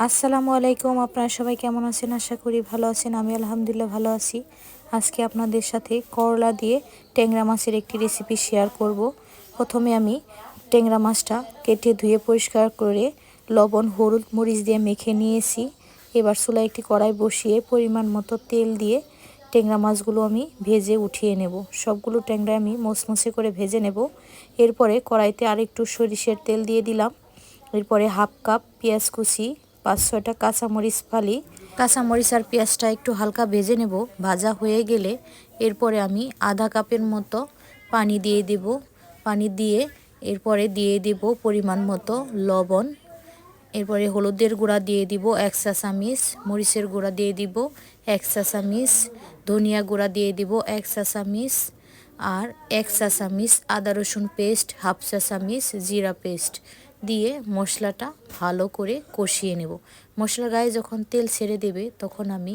আসসালামু আলাইকুম। আপনারা সবাই কেমন আছেন? আশা করি ভালো আছেন। আমি আলহামদুলিল্লাহ ভালো আছি। আজকে আপনাদের সাথে করলা দিয়ে ট্যাংরা মাছের একটি রেসিপি শেয়ার করব। প্রথমে আমি ট্যাংরা মাছটা কেটে ধুয়ে পরিষ্কার করে লবণ, হলুদ, মরিচ দিয়ে মেখে নিয়েছি। এবার চুলায় একটি কড়াই বসিয়ে পরিমাণ মতো তেল দিয়ে ট্যাংরা মাছগুলো আমি ভেজে উঠিয়ে নেব। সবগুলো ট্যাংরা আমি মচমচে করে ভেজে নেব। এরপরে কড়াইতে আরেকটু সরিষার তেল দিয়ে দিলাম। এরপরে হাফ কাপ পেঁয়াজ কুচি, 5-6টা কাঁচামরিচ ফালি। কাঁচামরিচ আর পেঁয়াজটা একটু হালকা ভেজে নেব। ভাজা হয়ে গেলে এরপরে আমি আধা কাপের মতো পানি দিয়ে দেব। পানি দিয়ে এরপরে দিয়ে দেব পরিমাণ মতো লবণ। এরপরে হলুদের গুঁড়া দিয়ে দিব 1 চা চামচ, মরিচের গুঁড়া দিয়ে দিব 1 চা চামচ, ধনিয়া গুঁড়া দিয়ে দিব 1 চা চামচ, আর 1 চা চামচ আদা রসুন পেস্ট, হাফ চা চামচ জিরা পেস্ট দিয়ে মশলাটা ভালো করে কষিয়ে নেব। মশলার গায়ে যখন তেল ছেড়ে দেবে তখন আমি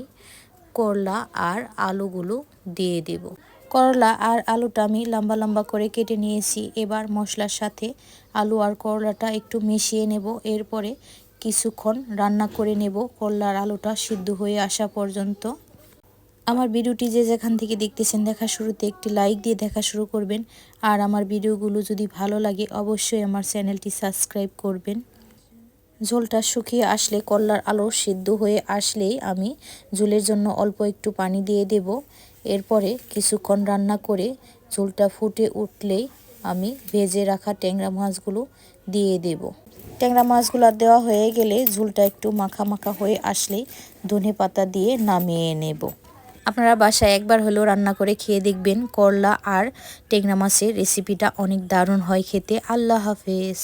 করলা আর আলুগুলো দিয়ে দেব। করলা আর আলুটা আমি লম্বা লম্বা করে কেটে নিয়েছি। এবার মশলার সাথে আলু আর করলাটা একটু মিশিয়ে নেব। এরপরে কিছুক্ষণ রান্না করে নেব করলা আর আলুটা সিদ্ধ হয়ে আসা পর্যন্ত। আমার ভিডিওটি যে যেখান থেকে দেখতেছেন দেখা শুরুতে একটি লাইক দিয়ে দেখা শুরু করবেন। আর আমার ভিডিওগুলো যদি ভালো লাগে অবশ্যই আমার চ্যানেলটি সাবস্ক্রাইব করবেন। ঝোলটা শুকিয়ে আসলে করলার আলু সিদ্ধ হয়ে আসলেই আমি ঝোলের জন্য অল্প একটু পানি দিয়ে দেব। এরপরে কিছুক্ষণ রান্না করে ঝোলটা ফুটে উঠলেই আমি ভেজে রাখা ট্যাংরা মাছগুলো দিয়ে দেব। ট্যাংরা মাছগুলো দেওয়া হয়ে গেলে ঝোলটা একটু মাখা মাখা হয়ে আসলেই ধনেপাতা দিয়ে নামিয়ে নেব। আপনারা বাসায় একবার হলেও রান্না করে খেয়ে দেখবেন। করলা আর ট্যাংরা মাছের রেসিপিটা অনেক দারুণ হয় খেতে। আল্লাহ হাফেজ।